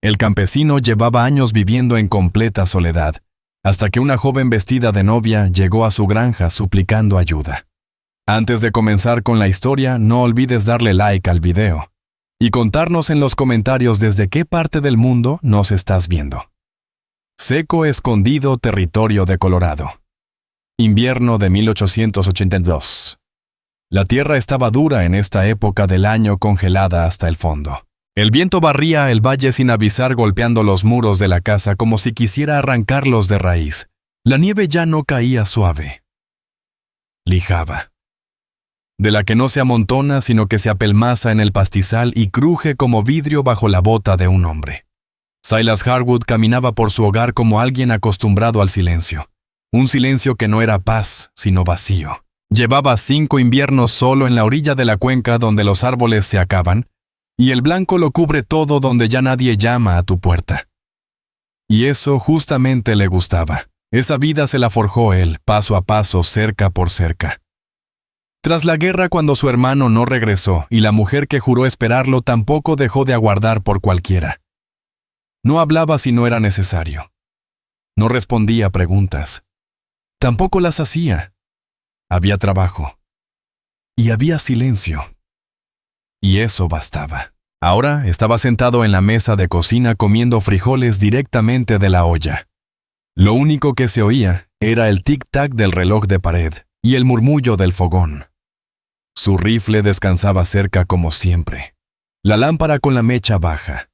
El campesino llevaba años viviendo en completa soledad, hasta que una joven vestida de novia llegó a su granja suplicando ayuda. Antes de comenzar con la historia, no olvides darle like al video y contarnos en los comentarios desde qué parte del mundo nos estás viendo. Seco Escondido, territorio de Colorado. Invierno de 1882. La tierra estaba dura en esta época del año, congelada hasta el fondo. El viento barría el valle sin avisar, golpeando los muros de la casa como si quisiera arrancarlos de raíz. La nieve ya no caía suave. Lijaba. De la que no se amontona, sino que se apelmaza en el pastizal y cruje como vidrio bajo la bota de un hombre. Silas Harwood caminaba por su hogar como alguien acostumbrado al silencio. Un silencio que no era paz, sino vacío. Llevaba 5 inviernos solo en la orilla de la cuenca donde los árboles se acaban, y el blanco lo cubre todo donde ya nadie llama a tu puerta. Y eso justamente le gustaba. Esa vida se la forjó él, paso a paso, cerca por cerca. Tras la guerra, cuando su hermano no regresó y la mujer que juró esperarlo tampoco dejó de aguardar por cualquiera. No hablaba si no era necesario. No respondía a preguntas. Tampoco las hacía. Había trabajo. Y había silencio. Y eso bastaba. Ahora estaba sentado en la mesa de cocina comiendo frijoles directamente de la olla. Lo único que se oía era el tic-tac del reloj de pared y el murmullo del fogón. Su rifle descansaba cerca como siempre. La lámpara con la mecha baja.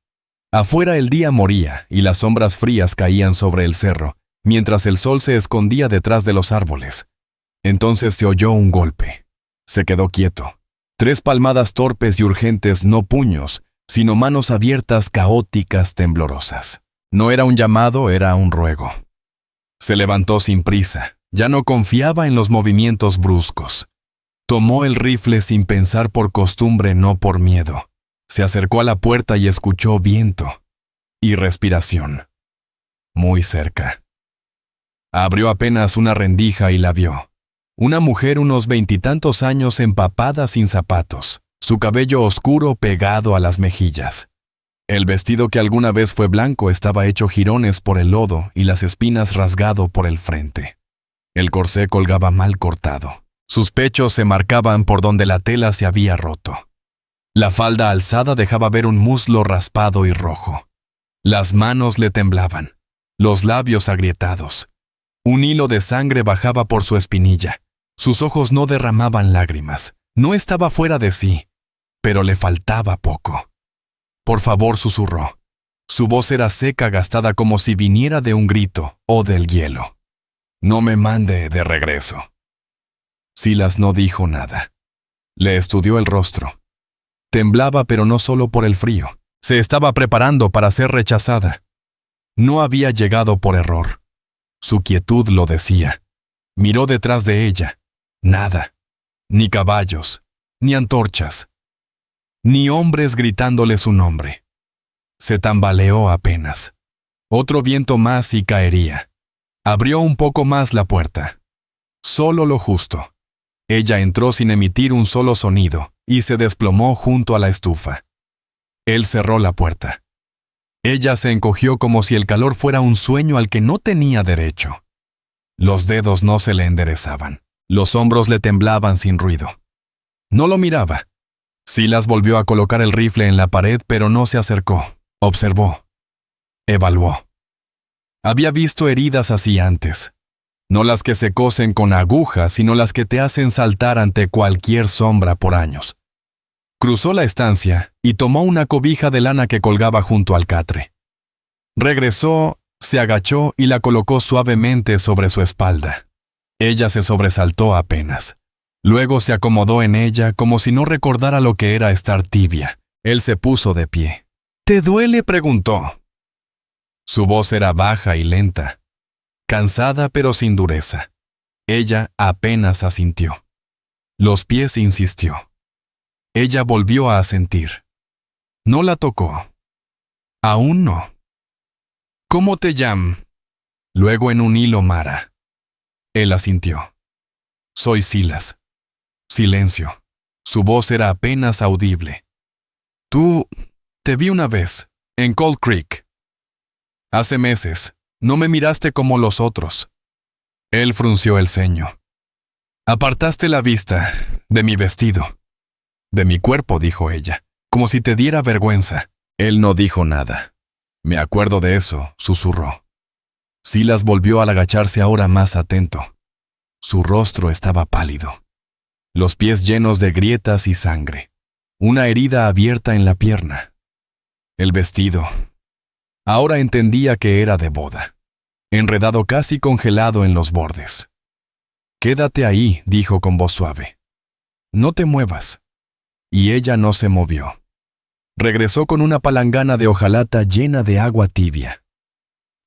Afuera el día moría y las sombras frías caían sobre el cerro, mientras el sol se escondía detrás de los árboles. Entonces se oyó un golpe. Se quedó quieto. 3 palmadas torpes y urgentes, no puños, sino manos abiertas, caóticas, temblorosas. No era un llamado, era un ruego. Se levantó sin prisa. Ya no confiaba en los movimientos bruscos. Tomó el rifle sin pensar, por costumbre, no por miedo. Se acercó a la puerta y escuchó viento y respiración. Muy cerca. Abrió apenas una rendija y la vio. Una mujer unos 20 y tantos años, empapada, sin zapatos, su cabello oscuro pegado a las mejillas. El vestido, que alguna vez fue blanco, estaba hecho jirones por el lodo y las espinas rasgado por el frente. El corsé colgaba mal cortado. Sus pechos se marcaban por donde la tela se había roto. La falda alzada dejaba ver un muslo raspado y rojo. Las manos le temblaban, los labios agrietados. Un hilo de sangre bajaba por su espinilla. Sus ojos no derramaban lágrimas. No estaba fuera de sí, pero le faltaba poco. Por favor, susurró. Su voz era seca, gastada, como si viniera de un grito o del hielo. No me mande de regreso. Silas no dijo nada. Le estudió el rostro. Temblaba, pero no solo por el frío. Se estaba preparando para ser rechazada. No había llegado por error. Su quietud lo decía. Miró detrás de ella. Nada. Ni caballos, ni antorchas, ni hombres gritándole su nombre. Se tambaleó apenas. Otro viento más y caería. Abrió un poco más la puerta. Solo lo justo. Ella entró sin emitir un solo sonido y se desplomó junto a la estufa. Él cerró la puerta. Ella se encogió como si el calor fuera un sueño al que no tenía derecho. Los dedos no se le enderezaban. Los hombros le temblaban sin ruido. No lo miraba. Silas volvió a colocar el rifle en la pared, pero no se acercó. Observó. Evaluó. Había visto heridas así antes. No las que se cosen con agujas, sino las que te hacen saltar ante cualquier sombra por años. Cruzó la estancia y tomó una cobija de lana que colgaba junto al catre. Regresó, se agachó y la colocó suavemente sobre su espalda. Ella se sobresaltó apenas. Luego se acomodó en ella como si no recordara lo que era estar tibia. Él se puso de pie. ¿Te duele?, preguntó. Su voz era baja y lenta, cansada pero sin dureza. Ella apenas asintió. Los pies insistió. Ella volvió a asentir. No la tocó. Aún no. ¿Cómo te llamas? Luego en un hilo Mara. Él asintió. Soy Silas. Silencio. Su voz era apenas audible. Tú, te vi una vez. En Cold Creek. Hace meses, no me miraste como los otros. Él frunció el ceño. Apartaste la vista de mi vestido. De mi cuerpo, dijo ella, como si te diera vergüenza. Él no dijo nada. Me acuerdo de eso, susurró. Silas volvió al agacharse ahora más atento. Su rostro estaba pálido. Los pies llenos de grietas y sangre. Una herida abierta en la pierna. El vestido. Ahora entendía que era de boda. Enredado casi congelado en los bordes. Quédate ahí, dijo con voz suave. No te muevas. Y ella no se movió. Regresó con una palangana de hojalata llena de agua tibia.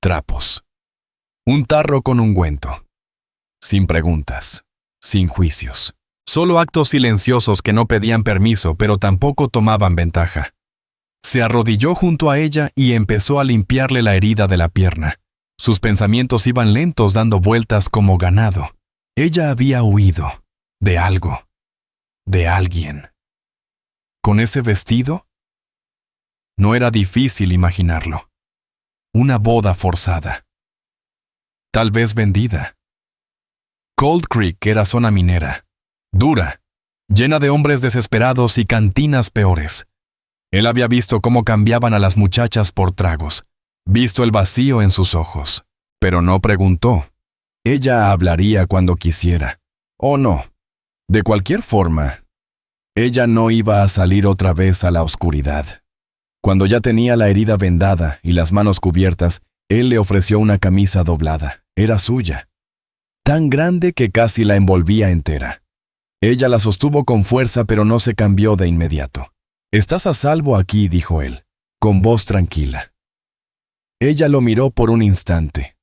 Trapos. Un tarro con ungüento. Sin preguntas. Sin juicios. Solo actos silenciosos que no pedían permiso, pero tampoco tomaban ventaja. Se arrodilló junto a ella y empezó a limpiarle la herida de la pierna. Sus pensamientos iban lentos dando vueltas como ganado. Ella había huido. De algo. De alguien. ¿Con ese vestido? No era difícil imaginarlo. Una boda forzada. Tal vez vendida. Cold Creek era zona minera. Dura. Llena de hombres desesperados y cantinas peores. Él había visto cómo cambiaban a las muchachas por tragos. Visto el vacío en sus ojos. Pero no preguntó. Ella hablaría cuando quisiera. ¿O no? De cualquier forma, ella no iba a salir otra vez a la oscuridad. Cuando ya tenía la herida vendada y las manos cubiertas, él le ofreció una camisa doblada. Era suya. Tan grande que casi la envolvía entera. Ella la sostuvo con fuerza, pero no se cambió de inmediato. «Estás a salvo aquí», dijo él, con voz tranquila. Ella lo miró por un instante.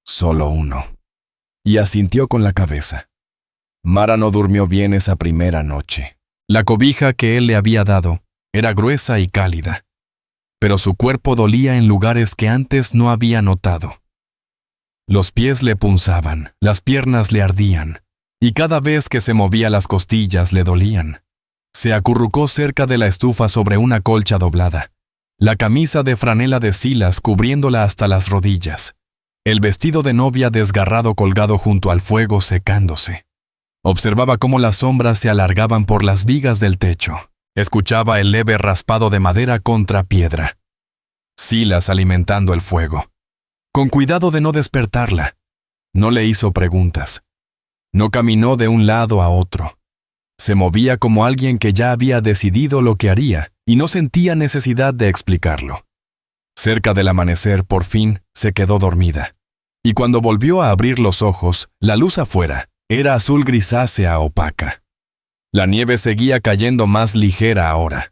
Solo uno. Y asintió con la cabeza. Mara no durmió bien esa primera noche. La cobija que él le había dado era gruesa y cálida, pero su cuerpo dolía en lugares que antes no había notado. Los pies le punzaban, las piernas le ardían, y cada vez que se movía las costillas le dolían. Se acurrucó cerca de la estufa sobre una colcha doblada, la camisa de franela de Silas cubriéndola hasta las rodillas, el vestido de novia desgarrado colgado junto al fuego secándose. Observaba cómo las sombras se alargaban por las vigas del techo. Escuchaba el leve raspado de madera contra piedra. Silas alimentando el fuego. Con cuidado de no despertarla. No le hizo preguntas. No caminó de un lado a otro. Se movía como alguien que ya había decidido lo que haría y no sentía necesidad de explicarlo. Cerca del amanecer, por fin, se quedó dormida. Y cuando volvió a abrir los ojos, la luz afuera era azul grisácea opaca. La nieve seguía cayendo más ligera ahora,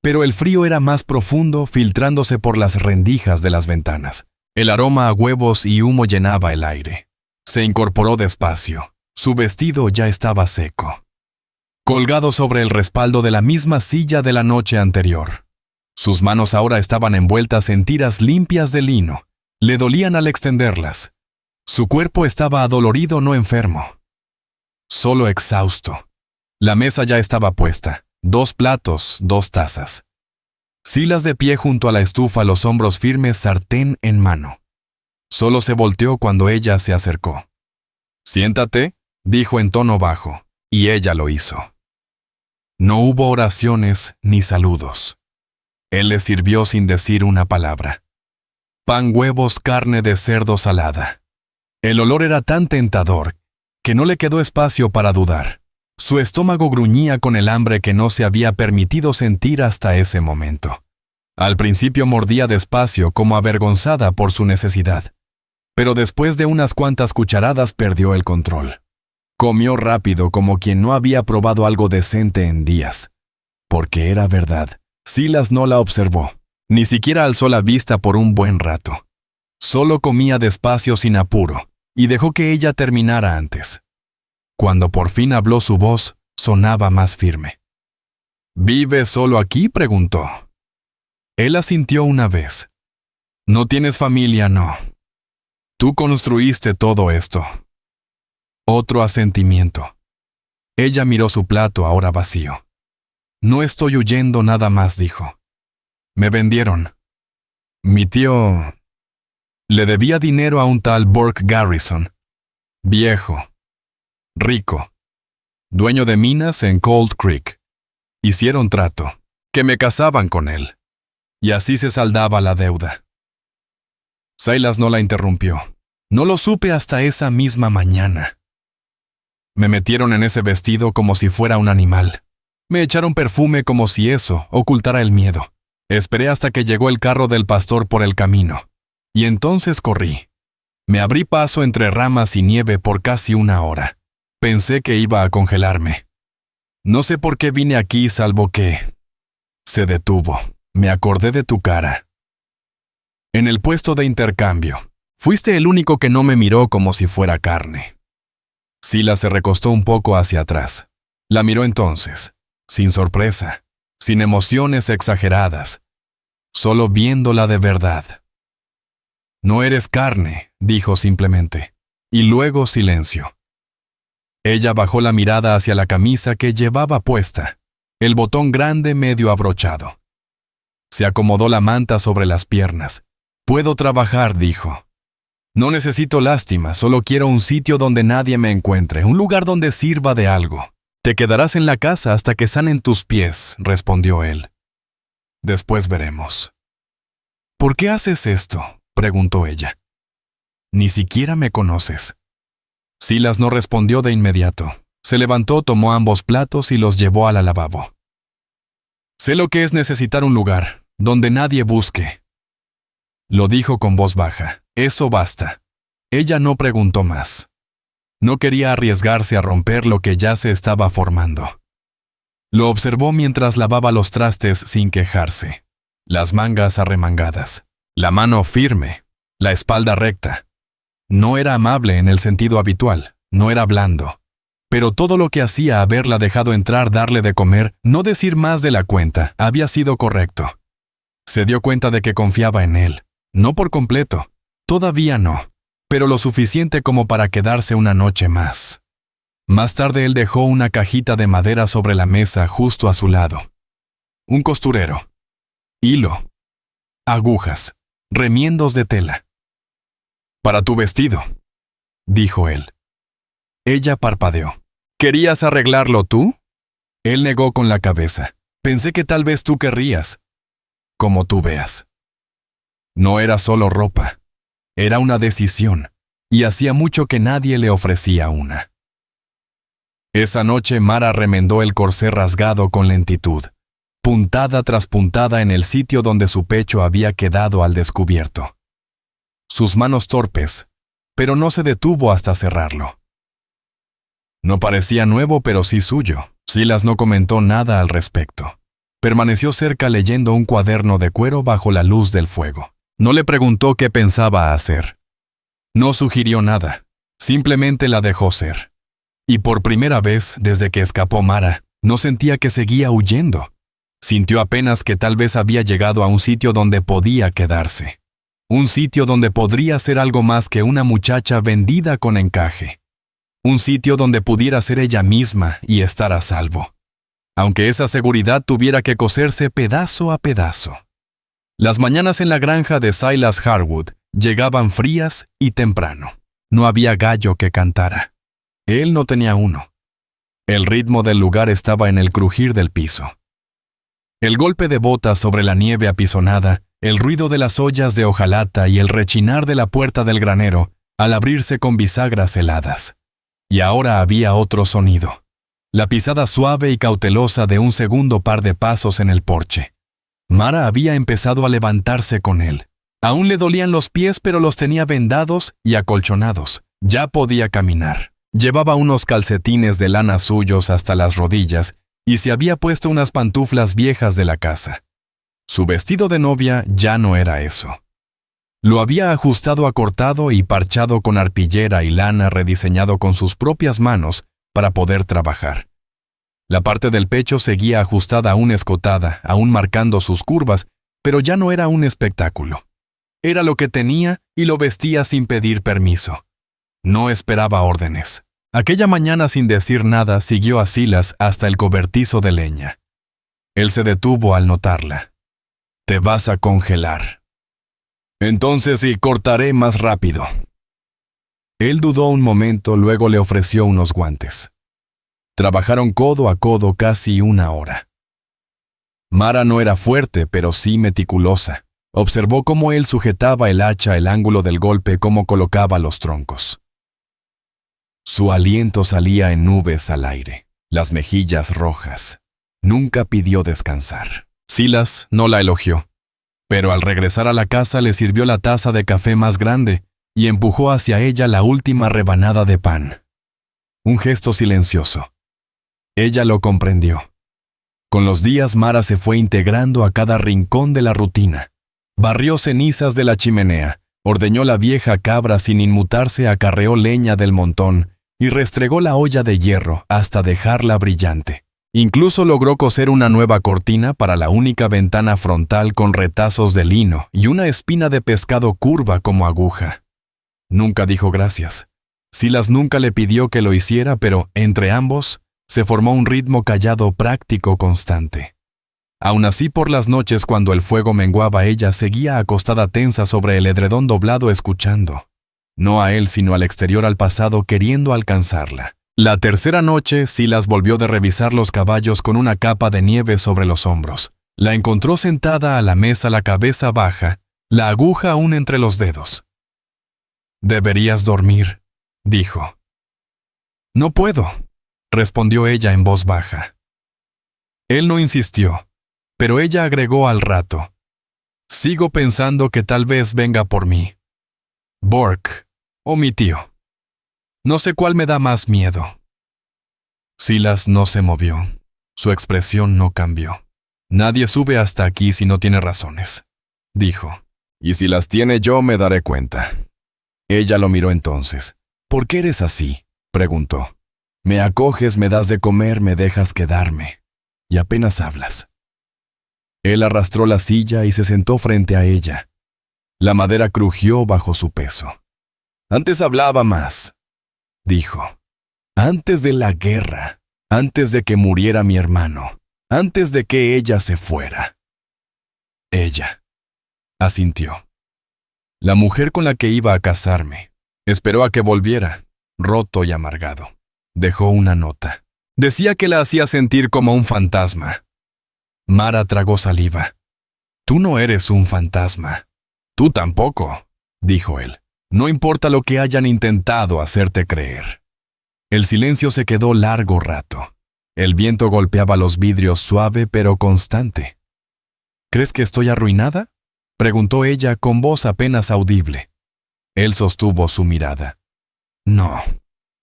pero el frío era más profundo, filtrándose por las rendijas de las ventanas. El aroma a huevos y humo llenaba el aire. Se incorporó despacio. Su vestido ya estaba seco. Colgado sobre el respaldo de la misma silla de la noche anterior. Sus manos ahora estaban envueltas en tiras limpias de lino. Le dolían al extenderlas. Su cuerpo estaba adolorido, no enfermo. Solo exhausto. La mesa ya estaba puesta. 2 platos, 2 tazas. Silas de pie junto a la estufa, los hombros firmes, sartén en mano. Solo se volteó cuando ella se acercó. «Siéntate», dijo en tono bajo, y ella lo hizo. No hubo oraciones ni saludos. Él le sirvió sin decir una palabra. Pan, huevos, carne de cerdo salada. El olor era tan tentador que no le quedó espacio para dudar. Su estómago gruñía con el hambre que no se había permitido sentir hasta ese momento. Al principio mordía despacio, como avergonzada por su necesidad, pero después de unas cuantas cucharadas perdió el control. Comió rápido, como quien no había probado algo decente en días. Porque era verdad, Silas no la observó, ni siquiera alzó la vista por un buen rato. Solo comía despacio sin apuro, y dejó que ella terminara antes. Cuando por fin habló, su voz sonaba más firme. «¿Vives solo aquí?», preguntó. Él asintió una vez. «¿No tienes familia?», «No. Tú construiste todo esto». Otro asentimiento. Ella miró su plato ahora vacío. «No estoy huyendo nada más», dijo. «Me vendieron». Mi tío le debía dinero a un tal Burke Garrison, viejo, rico, dueño de minas en Cold Creek. Hicieron trato, que me casaban con él, y así se saldaba la deuda. Silas no la interrumpió. No lo supe hasta esa misma mañana. Me metieron en ese vestido como si fuera un animal. Me echaron perfume como si eso ocultara el miedo. Esperé hasta que llegó el carro del pastor por el camino. Y entonces corrí. Me abrí paso entre ramas y nieve por casi una hora. Pensé que iba a congelarme. No sé por qué vine aquí salvo que... Se detuvo. Me acordé de tu cara. En el puesto de intercambio. Fuiste el único que no me miró como si fuera carne. Silas se recostó un poco hacia atrás. La miró entonces, sin sorpresa, sin emociones exageradas, solo viéndola de verdad. No eres carne, dijo simplemente, y luego silencio. Ella bajó la mirada hacia la camisa que llevaba puesta, el botón grande medio abrochado. Se acomodó la manta sobre las piernas. Puedo trabajar, dijo. No necesito lástima, solo quiero un sitio donde nadie me encuentre, un lugar donde sirva de algo. Te quedarás en la casa hasta que sanen tus pies, respondió él. Después veremos. ¿Por qué haces esto?, preguntó ella. Ni siquiera me conoces. Silas no respondió de inmediato. Se levantó, tomó ambos platos y los llevó al lavabo. Sé lo que es necesitar un lugar, donde nadie busque. Lo dijo con voz baja. Eso basta. Ella no preguntó más. No quería arriesgarse a romper lo que ya se estaba formando. Lo observó mientras lavaba los trastes sin quejarse. Las mangas arremangadas, la mano firme, la espalda recta. No era amable en el sentido habitual, no era blando. Pero todo lo que hacía haberla dejado entrar, darle de comer, no decir más de la cuenta, había sido correcto. Se dio cuenta de que confiaba en él. No por completo. Todavía no, pero lo suficiente como para quedarse una noche más. Más tarde él dejó una cajita de madera sobre la mesa justo a su lado. Un costurero. Hilo. Agujas. Remiendos de tela. Para tu vestido, dijo él. Ella parpadeó. ¿Querías arreglarlo tú? Él negó con la cabeza. Pensé que tal vez tú querrías. Como tú veas. No era solo ropa. Era una decisión, y hacía mucho que nadie le ofrecía una. Esa noche Mara remendó el corsé rasgado con lentitud, puntada tras puntada en el sitio donde su pecho había quedado al descubierto. Sus manos torpes, pero no se detuvo hasta cerrarlo. No parecía nuevo, pero sí suyo. Silas no comentó nada al respecto. Permaneció cerca leyendo un cuaderno de cuero bajo la luz del fuego. No le preguntó qué pensaba hacer. No sugirió nada, simplemente la dejó ser. Y por primera vez, desde que escapó Mara, no sentía que seguía huyendo. Sintió apenas que tal vez había llegado a un sitio donde podía quedarse. Un sitio donde podría ser algo más que una muchacha vendida con encaje. Un sitio donde pudiera ser ella misma y estar a salvo. Aunque esa seguridad tuviera que coserse pedazo a pedazo. Las mañanas en la granja de Silas Harwood llegaban frías y temprano. No había gallo que cantara. Él no tenía uno. El ritmo del lugar estaba en el crujir del piso. El golpe de botas sobre la nieve apisonada, el ruido de las ollas de hojalata y el rechinar de la puerta del granero al abrirse con bisagras heladas. Y ahora había otro sonido. La pisada suave y cautelosa de un segundo par de pasos en el porche. Mara había empezado a levantarse con él. Aún le dolían los pies, pero los tenía vendados y acolchonados. Ya podía caminar. Llevaba unos calcetines de lana suyos hasta las rodillas y se había puesto unas pantuflas viejas de la casa. Su vestido de novia ya no era eso. Lo había ajustado acortado y parchado con arpillera y lana rediseñado con sus propias manos para poder trabajar. La parte del pecho seguía ajustada aún escotada, aún marcando sus curvas, pero ya no era un espectáculo. Era lo que tenía y lo vestía sin pedir permiso. No esperaba órdenes. Aquella mañana, sin decir nada, siguió a Silas hasta el cobertizo de leña. Él se detuvo al notarla. «Te vas a congelar». Entonces sí, cortaré más rápido. Él dudó un momento, luego le ofreció unos guantes. Trabajaron codo a codo casi una hora. Mara no era fuerte, pero sí meticulosa. Observó cómo él sujetaba el hacha, el ángulo del golpe, cómo colocaba los troncos. Su aliento salía en nubes al aire, las mejillas rojas. Nunca pidió descansar. Silas no la elogió, pero al regresar a la casa le sirvió la taza de café más grande y empujó hacia ella la última rebanada de pan. Un gesto silencioso. Ella lo comprendió. Con los días Mara se fue integrando a cada rincón de la rutina. Barrió cenizas de la chimenea, ordeñó la vieja cabra sin inmutarse, acarreó leña del montón y restregó la olla de hierro hasta dejarla brillante. Incluso logró coser una nueva cortina para la única ventana frontal con retazos de lino y una espina de pescado curva como aguja. Nunca dijo gracias. Silas nunca le pidió que lo hiciera, pero entre ambos se formó un ritmo callado, práctico, constante. Aun así, por las noches, cuando el fuego menguaba, ella seguía acostada tensa sobre el edredón doblado, escuchando. No a él, sino al exterior, al pasado, queriendo alcanzarla. La tercera noche, Silas volvió de revisar los caballos con una capa de nieve sobre los hombros. La encontró sentada a la mesa, la cabeza baja, la aguja aún entre los dedos. «Deberías dormir», dijo. «No puedo», respondió ella en voz baja. Él no insistió, pero ella agregó al rato. «Sigo pensando que tal vez venga por mí. Bork o mi tío. No sé cuál me da más miedo». Silas no se movió. Su expresión no cambió. «Nadie sube hasta aquí si no tiene razones», dijo. «Y si las tiene yo me daré cuenta». Ella lo miró entonces. «¿Por qué eres así?», preguntó. «Me acoges, me das de comer, me dejas quedarme. Y apenas hablas». Él arrastró la silla y se sentó frente a ella. La madera crujió bajo su peso. «Antes hablaba más», dijo. «Antes de la guerra, antes de que muriera mi hermano, antes de que ella se fuera». Ella asintió. «La mujer con la que iba a casarme. Esperó a que volviera, roto y amargado. Dejó una nota. Decía que la hacía sentir como un fantasma». Mara tragó saliva. «Tú no eres un fantasma». «Tú tampoco», dijo él. «No importa lo que hayan intentado hacerte creer». El silencio se quedó largo rato. El viento golpeaba los vidrios suave pero constante. «¿Crees que estoy arruinada?», preguntó ella con voz apenas audible. Él sostuvo su mirada. «No.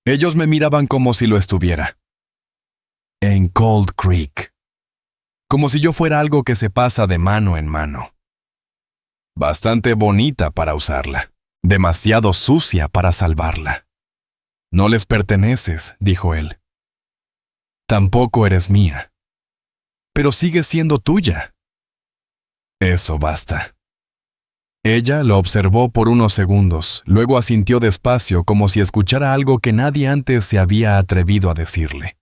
Ellos me miraban como si lo estuviera. En Cold Creek. Como si yo fuera algo que se pasa de mano en mano. Bastante bonita para usarla. Demasiado sucia para salvarla». «No les perteneces», dijo él. «Tampoco eres mía. Pero sigues siendo tuya». «Eso basta». Ella lo observó por unos segundos, luego asintió despacio como si escuchara algo que nadie antes se había atrevido a decirle.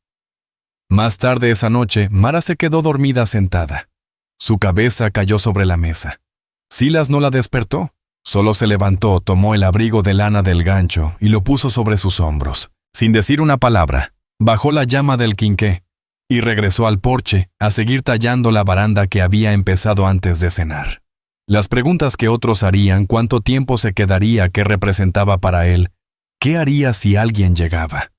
Más tarde esa noche, Mara se quedó dormida sentada. Su cabeza cayó sobre la mesa. Silas no la despertó. Solo se levantó, tomó el abrigo de lana del gancho y lo puso sobre sus hombros. Sin decir una palabra, bajó la llama del quinqué y regresó al porche a seguir tallando la baranda que había empezado antes de cenar. Las preguntas que otros harían, cuánto tiempo se quedaría, qué representaba para él, qué haría si alguien llegaba.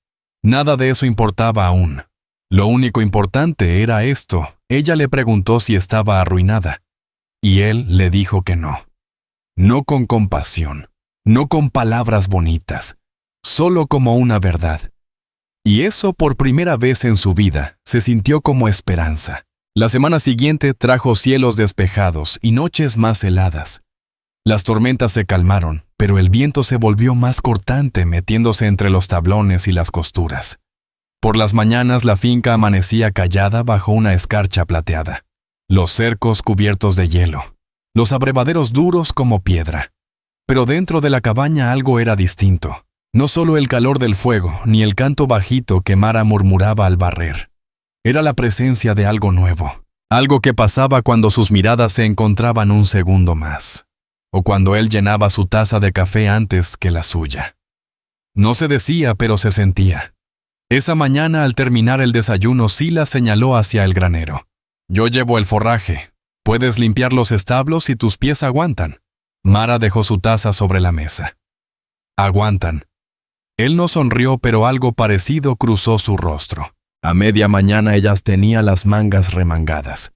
Nada de eso importaba aún. Lo único importante era esto. Ella le preguntó si estaba arruinada, y él le dijo que no. No con compasión, no con palabras bonitas, solo como una verdad. Y eso, por primera vez en su vida, se sintió como esperanza. La semana siguiente trajo cielos despejados y noches más heladas. Las tormentas se calmaron, pero el viento se volvió más cortante, metiéndose entre los tablones y las costuras. Por las mañanas la finca amanecía callada bajo una escarcha plateada. Los cercos cubiertos de hielo. Los abrevaderos duros como piedra. Pero dentro de la cabaña algo era distinto. No solo el calor del fuego, ni el canto bajito que Mara murmuraba al barrer. Era la presencia de algo nuevo. Algo que pasaba cuando sus miradas se encontraban un segundo más. o cuando él llenaba su taza de café antes que la suya. No se decía, pero se sentía. Esa mañana, al terminar el desayuno, Silas señaló hacia el granero. «Yo llevo el forraje. Puedes limpiar los establos si tus pies aguantan». Mara dejó su taza sobre la mesa. «Aguantan». Él no sonrió, pero algo parecido cruzó su rostro. A media mañana ella tenía las mangas remangadas,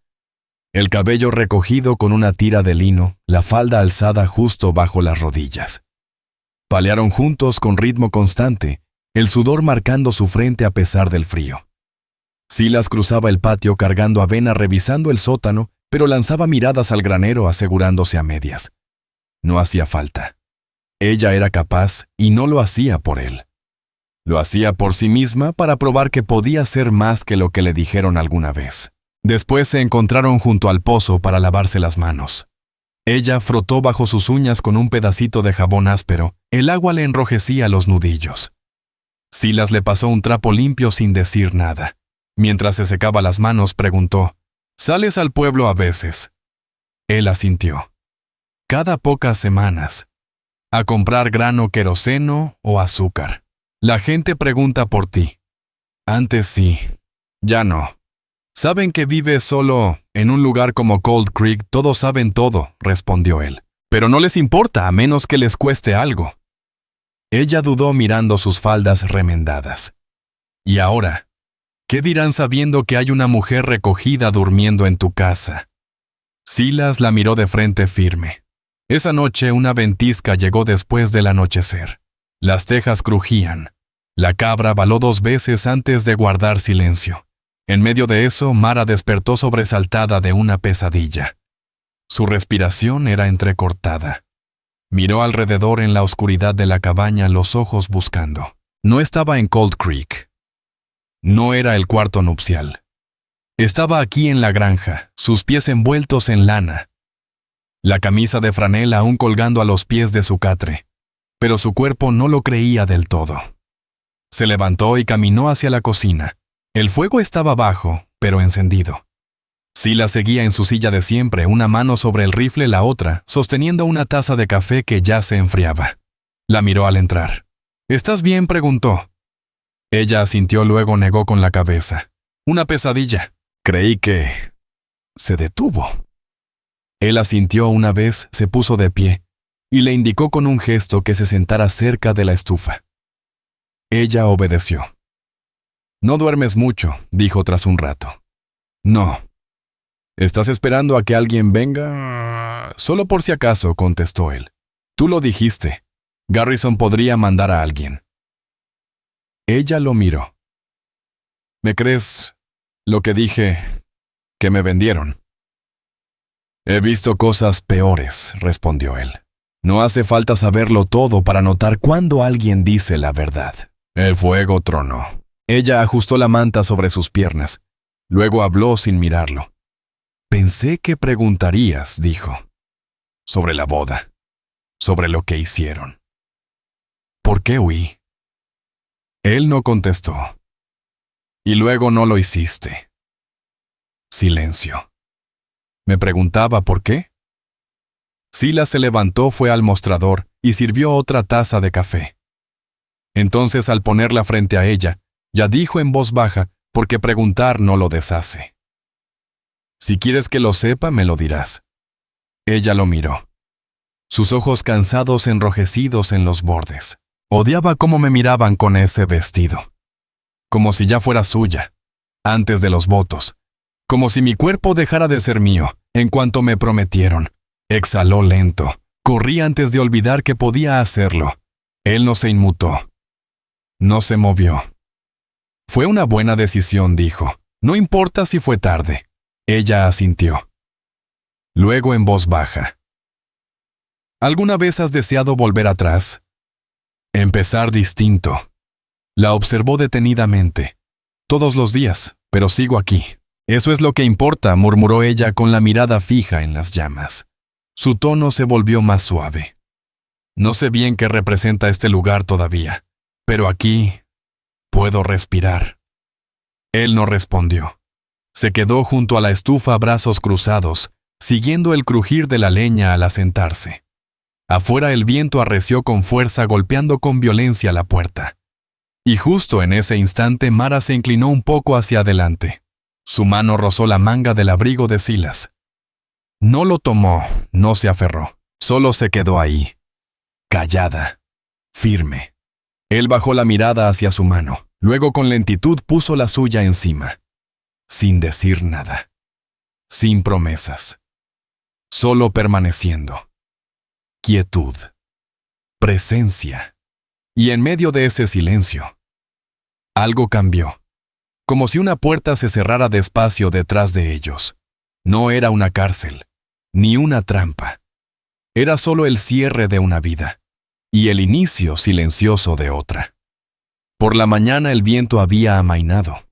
el cabello recogido con una tira de lino, la falda alzada justo bajo las rodillas. Palearon juntos con ritmo constante, el sudor marcando su frente a pesar del frío. Silas cruzaba el patio cargando avena, revisando el sótano, pero lanzaba miradas al granero asegurándose a medias. No hacía falta. Ella era capaz y no lo hacía por él. Lo hacía por sí misma para probar que podía ser más que lo que le dijeron alguna vez. Después se encontraron junto al pozo para lavarse las manos. Ella frotó bajo sus uñas con un pedacito de jabón áspero. El agua le enrojecía los nudillos. Silas le pasó un trapo limpio sin decir nada. Mientras se secaba las manos, preguntó, «¿Sales al pueblo a veces?» Él asintió. «Cada pocas semanas. A comprar grano, queroseno o azúcar. La gente pregunta por ti. Antes sí, ya no. Saben que vives solo en un lugar como Cold Creek, todos saben todo», respondió él. «Pero no les importa a menos que les cueste algo». Ella dudó mirando sus faldas remendadas. «¿Y ahora? ¿Qué dirán sabiendo que hay una mujer recogida durmiendo en tu casa?» Silas la miró de frente firme. Esa noche una ventisca llegó después del anochecer. Las tejas crujían. La cabra baló 2 veces antes de guardar silencio. En medio de eso, Mara despertó sobresaltada de una pesadilla. Su respiración era entrecortada. Miró alrededor en la oscuridad de la cabaña, los ojos buscando. No estaba en Cold Creek. No era el cuarto nupcial. Estaba aquí en la granja, sus pies envueltos en lana. La camisa de franela aún colgando a los pies de su catre. Pero su cuerpo no lo creía del todo. Se levantó y caminó hacia la cocina. El fuego estaba bajo, pero encendido. Silas seguía en su silla de siempre, una mano sobre el rifle, la otra, sosteniendo una taza de café que ya se enfriaba. La miró al entrar. «¿Estás bien?», preguntó. Ella asintió, luego negó con la cabeza. «Una pesadilla. Creí que...» Se detuvo. Él asintió una vez, se puso de pie, y le indicó con un gesto que se sentara cerca de la estufa. Ella obedeció. «No duermes mucho», dijo tras un rato. «No». «¿Estás esperando a que alguien venga?» «Solo por si acaso», contestó él. «Tú lo dijiste. Garrison podría mandar a alguien». Ella lo miró. «¿Me crees lo que dije que me vendieron?» «He visto cosas peores», respondió él. «No hace falta saberlo todo para notar cuando alguien dice la verdad». El fuego tronó. Ella ajustó la manta sobre sus piernas. Luego habló sin mirarlo. «Pensé que preguntarías», dijo. «Sobre la boda. Sobre lo que hicieron». «¿Por qué huí?» Él no contestó. «Y luego no lo hiciste». Silencio. Me preguntaba por qué. Silas se levantó, fue al mostrador y sirvió otra taza de café. Entonces, al ponerla frente a ella, ya dijo en voz baja, porque preguntar no lo deshace. «Si quieres que lo sepa, me lo dirás». Ella lo miró. Sus ojos cansados enrojecidos en los bordes. Odiaba cómo me miraban con ese vestido. Como si ya fuera suya, antes de los votos. Como si mi cuerpo dejara de ser mío, en cuanto me prometieron. Exhaló lento. Corrí antes de olvidar que podía hacerlo. Él no se inmutó. No se movió. «Fue una buena decisión», dijo. «No importa si fue tarde». Ella asintió. Luego en voz baja. «¿Alguna vez has deseado volver atrás? Empezar distinto». La observó detenidamente. «Todos los días, pero sigo aquí». «Eso es lo que importa», murmuró ella con la mirada fija en las llamas. Su tono se volvió más suave. «No sé bien qué representa este lugar todavía, pero aquí puedo respirar». Él no respondió. Se quedó junto a la estufa, brazos cruzados, siguiendo el crujir de la leña al asentarse. Afuera el viento arreció con fuerza, golpeando con violencia la puerta. Y justo en ese instante Mara se inclinó un poco hacia adelante. Su mano rozó la manga del abrigo de Silas. No lo tomó, no se aferró, solo se quedó ahí, callada, firme. Él bajó la mirada hacia su mano, luego con lentitud puso la suya encima, sin decir nada, sin promesas, solo permaneciendo. Quietud, presencia. Y en medio de ese silencio, algo cambió, como si una puerta se cerrara despacio detrás de ellos. No era una cárcel, ni una trampa. Era solo el cierre de una vida, y el inicio silencioso de otra. Por la mañana el viento había amainado,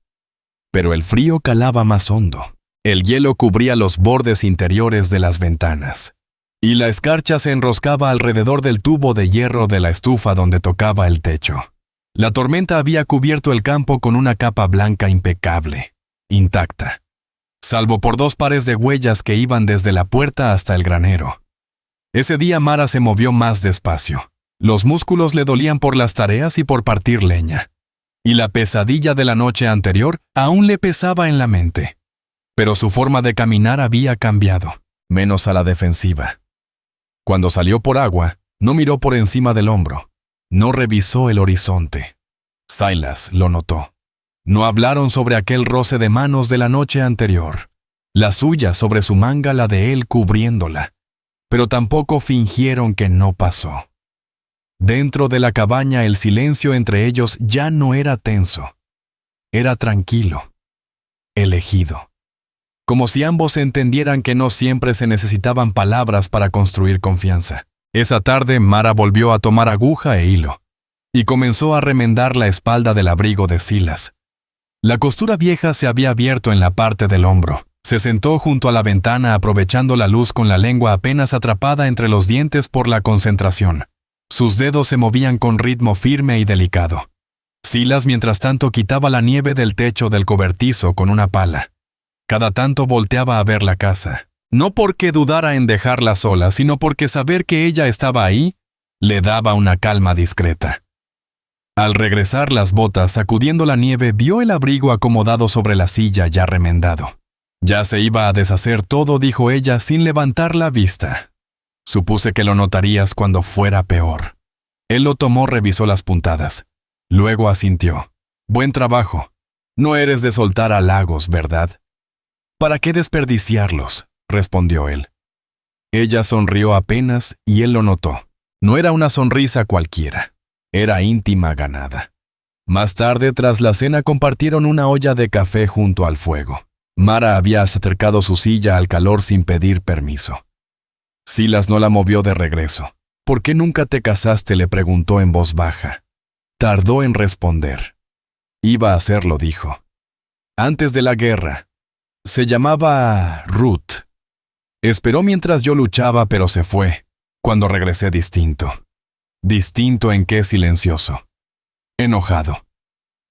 pero el frío calaba más hondo. El hielo cubría los bordes interiores de las ventanas, y la escarcha se enroscaba alrededor del tubo de hierro de la estufa donde tocaba el techo. La tormenta había cubierto el campo con una capa blanca impecable, intacta, salvo por 2 pares de huellas que iban desde la puerta hasta el granero. Ese día Mara se movió más despacio. Los músculos le dolían por las tareas y por partir leña. Y la pesadilla de la noche anterior aún le pesaba en la mente. Pero su forma de caminar había cambiado, menos a la defensiva. Cuando salió por agua, no miró por encima del hombro. No revisó el horizonte. Silas lo notó. No hablaron sobre aquel roce de manos de la noche anterior. La suya sobre su manga, la de él cubriéndola. Pero tampoco fingieron que no pasó. Dentro de la cabaña el silencio entre ellos ya no era tenso. Era tranquilo, elegido. Como si ambos entendieran que no siempre se necesitaban palabras para construir confianza. Esa tarde Mara volvió a tomar aguja e hilo, y comenzó a remendar la espalda del abrigo de Silas. La costura vieja se había abierto en la parte del hombro. Se sentó junto a la ventana aprovechando la luz con la lengua apenas atrapada entre los dientes por la concentración. Sus dedos se movían con ritmo firme y delicado. Silas, mientras tanto, quitaba la nieve del techo del cobertizo con una pala. Cada tanto volteaba a ver la casa, no porque dudara en dejarla sola, sino porque saber que ella estaba ahí le daba una calma discreta. Al regresar las botas sacudiendo la nieve, vio el abrigo acomodado sobre la silla ya remendado. Ya se iba a deshacer todo, dijo ella sin levantar la vista. Supuse que lo notarías cuando fuera peor. Él lo tomó, revisó las puntadas. Luego asintió. Buen trabajo. No eres de soltar halagos, ¿verdad? ¿Para qué desperdiciarlos?, respondió él. Ella sonrió apenas y él lo notó. No era una sonrisa cualquiera. Era íntima ganada. Más tarde, tras la cena, compartieron una olla de café junto al fuego. Mara había acercado su silla al calor sin pedir permiso. Silas no la movió de regreso. ¿Por qué nunca te casaste?, le preguntó en voz baja. Tardó en responder. Iba a hacerlo, dijo. Antes de la guerra. Se llamaba Ruth. Esperó mientras yo luchaba, pero se fue. Cuando regresé distinto. ¿Distinto en qué? Silencioso. Enojado.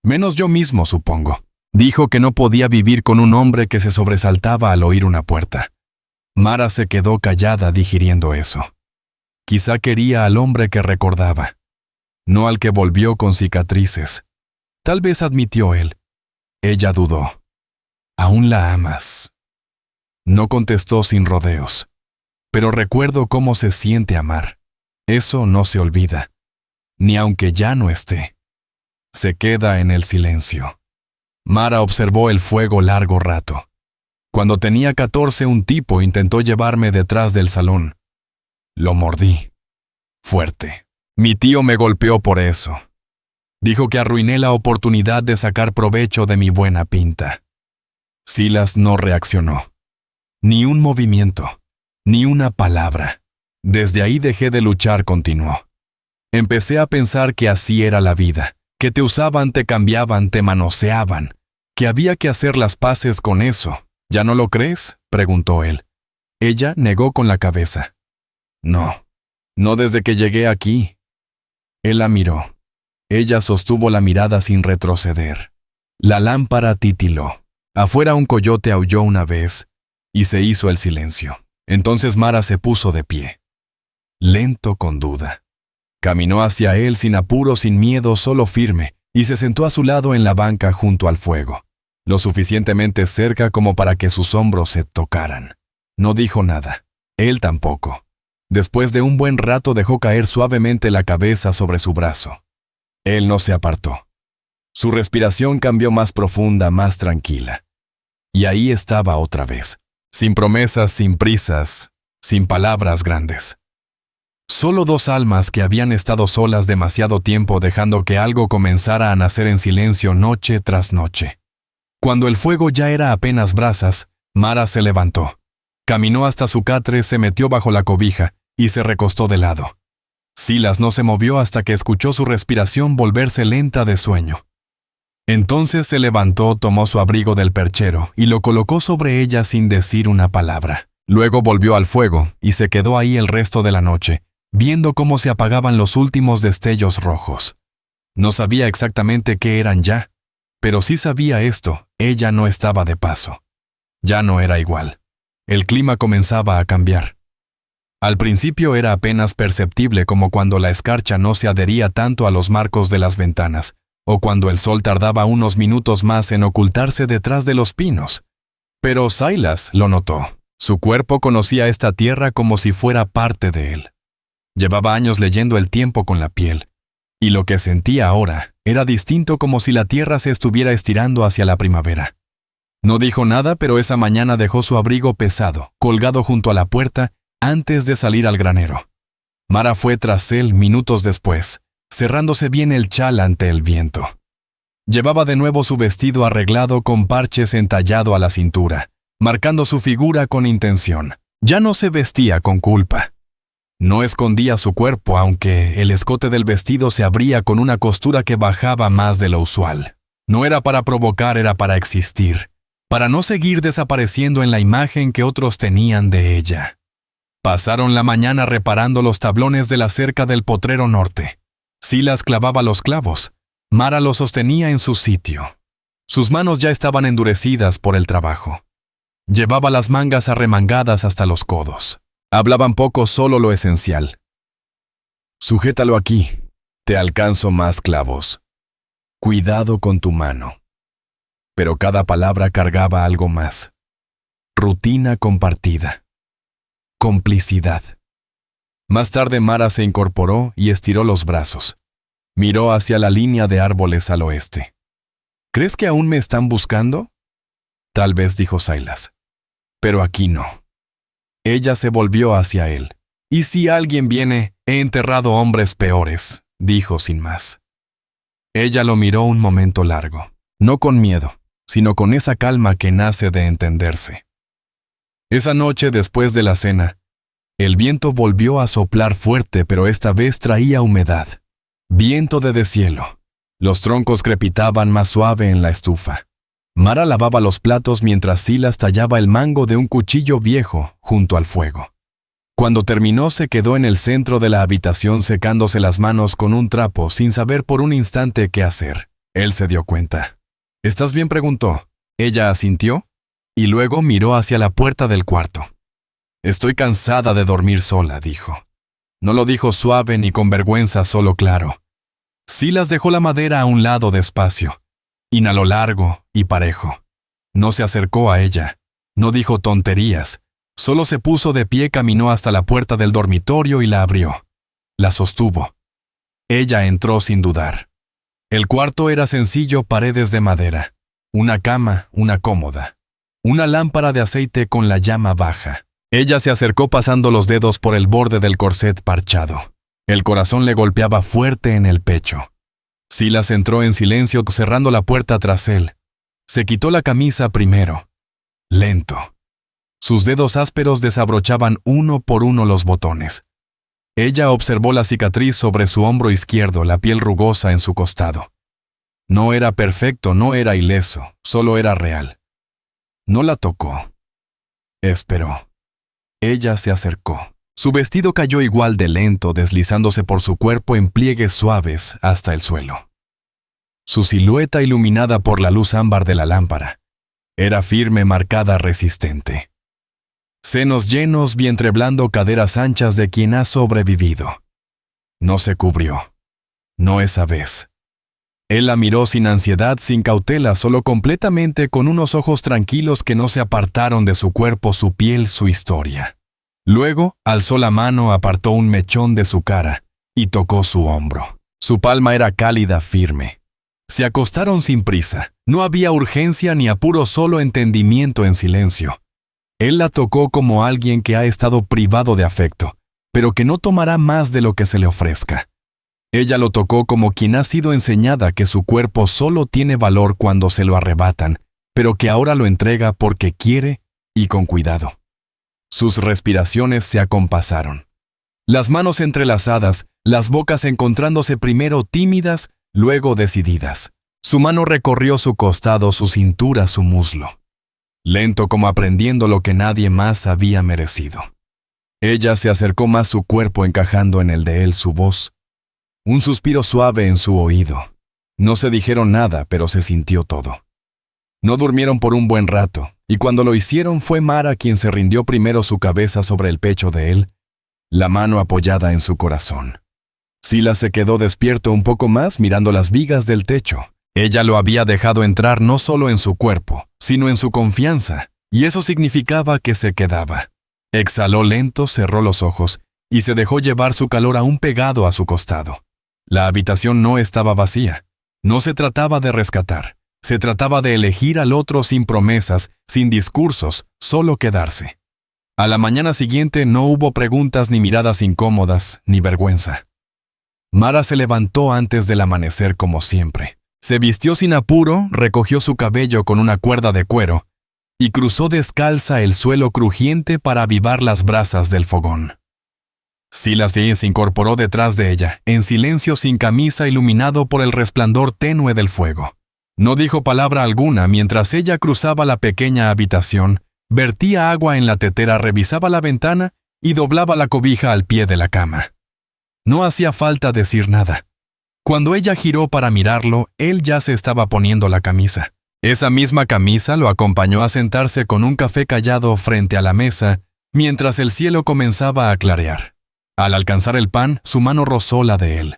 Menos yo mismo, supongo. Dijo que no podía vivir con un hombre que se sobresaltaba al oír una puerta. Mara se quedó callada digiriendo eso. Quizá quería al hombre que recordaba, no al que volvió con cicatrices. Tal vez, admitió él. Ella dudó. ¿Aún la amas? No contestó sin rodeos. Pero recuerdo cómo se siente amar. Eso no se olvida, ni aunque ya no esté. Se queda en el silencio. Mara observó el fuego largo rato. Cuando tenía 14, un tipo intentó llevarme detrás del salón. Lo mordí. Fuerte. Mi tío me golpeó por eso. Dijo que arruiné la oportunidad de sacar provecho de mi buena pinta. Silas no reaccionó. Ni un movimiento, ni una palabra. Desde ahí dejé de luchar, continuó. Empecé a pensar que así era la vida, que te usaban, te cambiaban, te manoseaban, que había que hacer las paces con eso. ¿Ya no lo crees?, preguntó él. Ella negó con la cabeza. No, no desde que llegué aquí. Él la miró. Ella sostuvo la mirada sin retroceder. La lámpara titiló. Afuera un coyote aulló una vez y se hizo el silencio. Entonces Mara se puso de pie. lento con duda. Caminó hacia él sin apuro, sin miedo, solo firme, y se sentó a su lado en la banca junto al fuego, lo suficientemente cerca como para que sus hombros se tocaran. No dijo nada. Él tampoco. Después de un buen rato dejó caer suavemente la cabeza sobre su brazo. Él no se apartó. Su respiración cambió más profunda, más tranquila. Y ahí estaba otra vez, sin promesas, sin prisas, sin palabras grandes. Solo dos almas que habían estado solas demasiado tiempo dejando que algo comenzara a nacer en silencio noche tras noche. Cuando el fuego ya era apenas brasas, Mara se levantó. Caminó hasta su catre, se metió bajo la cobija y se recostó de lado. Silas no se movió hasta que escuchó su respiración volverse lenta de sueño. Entonces se levantó, tomó su abrigo del perchero y lo colocó sobre ella sin decir una palabra. Luego volvió al fuego y se quedó ahí el resto de la noche, viendo cómo se apagaban los últimos destellos rojos. No sabía exactamente qué eran ya, pero sí sabía esto: ella no estaba de paso. Ya no era igual. El clima comenzaba a cambiar. Al principio era apenas perceptible, como cuando la escarcha no se adhería tanto a los marcos de las ventanas, o cuando el sol tardaba unos minutos más en ocultarse detrás de los pinos. Pero Silas lo notó. Su cuerpo conocía esta tierra como si fuera parte de él. Llevaba años leyendo el tiempo con la piel, y lo que sentía ahora era distinto, como si la tierra se estuviera estirando hacia la primavera. No dijo nada, pero esa mañana dejó su abrigo pesado, colgado junto a la puerta, antes de salir al granero. Mara fue tras él minutos después, cerrándose bien el chal ante el viento. Llevaba de nuevo su vestido arreglado con parches entallado a la cintura, marcando su figura con intención. Ya no se vestía con culpa. No escondía su cuerpo, aunque el escote del vestido se abría con una costura que bajaba más de lo usual. No era para provocar, era para existir, para no seguir desapareciendo en la imagen que otros tenían de ella. Pasaron la mañana reparando los tablones de la cerca del potrero norte. Silas clavaba los clavos. Mara los sostenía en su sitio. Sus manos ya estaban endurecidas por el trabajo. Llevaba las mangas arremangadas hasta los codos. Hablaban poco, solo lo esencial. Sujétalo aquí. Te alcanzo más clavos. Cuidado con tu mano. Pero cada palabra cargaba algo más. Rutina compartida. Complicidad. Más tarde Mara se incorporó y estiró los brazos. Miró hacia la línea de árboles al oeste. ¿Crees que aún me están buscando? Tal vez, dijo Silas. Pero aquí no. Ella se volvió hacia él. ¿Y si alguien viene? He enterrado hombres peores, dijo sin más. Ella lo miró un momento largo, no con miedo, sino con esa calma que nace de entenderse. Esa noche, después de la cena, el viento volvió a soplar fuerte, pero esta vez traía humedad. Viento de deshielo. Los troncos crepitaban más suave en la estufa. Mara lavaba los platos mientras Silas tallaba el mango de un cuchillo viejo junto al fuego. Cuando terminó, se quedó en el centro de la habitación secándose las manos con un trapo sin saber por un instante qué hacer. Él se dio cuenta. ¿Estás bien?, preguntó. Ella asintió y luego miró hacia la puerta del cuarto. Estoy cansada de dormir sola, dijo. No lo dijo suave ni con vergüenza, solo claro. Silas dejó la madera a un lado despacio. Inhaló largo y parejo. No se acercó a ella. No dijo tonterías. Solo se puso de pie, caminó hasta la puerta del dormitorio y la abrió. La sostuvo. Ella entró sin dudar. El cuarto era sencillo, paredes de madera. Una cama, una cómoda. Una lámpara de aceite con la llama baja. Ella se acercó pasando los dedos por el borde del corset parchado. El corazón le golpeaba fuerte en el pecho. Silas entró en silencio, cerrando la puerta tras él. Se quitó la camisa primero. Lento. Sus dedos ásperos desabrochaban uno por uno los botones. Ella observó la cicatriz sobre su hombro izquierdo, la piel rugosa en su costado. No era perfecto, no era ileso, solo era real. No la tocó. Esperó. Ella se acercó. Su vestido cayó igual de lento, deslizándose por su cuerpo en pliegues suaves hasta el suelo. Su silueta, iluminada por la luz ámbar de la lámpara, era firme, marcada, resistente. Senos llenos, vientre blando, caderas anchas de quien ha sobrevivido. No se cubrió. No esa vez. Él la miró sin ansiedad, sin cautela, solo completamente, con unos ojos tranquilos que no se apartaron de su cuerpo, su piel, su historia. Luego, alzó la mano, apartó un mechón de su cara y tocó su hombro. Su palma era cálida, firme. Se acostaron sin prisa. No había urgencia ni apuro, solo entendimiento en silencio. Él la tocó como alguien que ha estado privado de afecto, pero que no tomará más de lo que se le ofrezca. Ella lo tocó como quien ha sido enseñada que su cuerpo solo tiene valor cuando se lo arrebatan, pero que ahora lo entrega porque quiere y con cuidado. Sus respiraciones se acompasaron. Las manos entrelazadas, las bocas encontrándose primero tímidas, luego decididas. Su mano recorrió su costado, su cintura, su muslo. Lento, como aprendiendo lo que nadie más había merecido. Ella se acercó más, su cuerpo encajando en el de él, su voz. Un suspiro suave en su oído. No se dijeron nada, pero se sintió todo. No durmieron por un buen rato, y cuando lo hicieron fue Mara quien se rindió primero, su cabeza sobre el pecho de él, la mano apoyada en su corazón. Silas se quedó despierto un poco más mirando las vigas del techo. Ella lo había dejado entrar no solo en su cuerpo, sino en su confianza, y eso significaba que se quedaba. Exhaló lento, cerró los ojos, y se dejó llevar, su calor aún pegado a su costado. La habitación no estaba vacía. No se trataba de rescatar. Se trataba de elegir al otro sin promesas, sin discursos, solo quedarse. A la mañana siguiente no hubo preguntas, ni miradas incómodas, ni vergüenza. Mara se levantó antes del amanecer como siempre. Se vistió sin apuro, recogió su cabello con una cuerda de cuero y cruzó descalza el suelo crujiente para avivar las brasas del fogón. Silas se incorporó detrás de ella, en silencio, sin camisa, iluminado por el resplandor tenue del fuego. No dijo palabra alguna mientras ella cruzaba la pequeña habitación, vertía agua en la tetera, revisaba la ventana y doblaba la cobija al pie de la cama. No hacía falta decir nada. Cuando ella giró para mirarlo, él ya se estaba poniendo la camisa. Esa misma camisa lo acompañó a sentarse con un café callado frente a la mesa, mientras el cielo comenzaba a clarear. Al alcanzar el pan, su mano rozó la de él.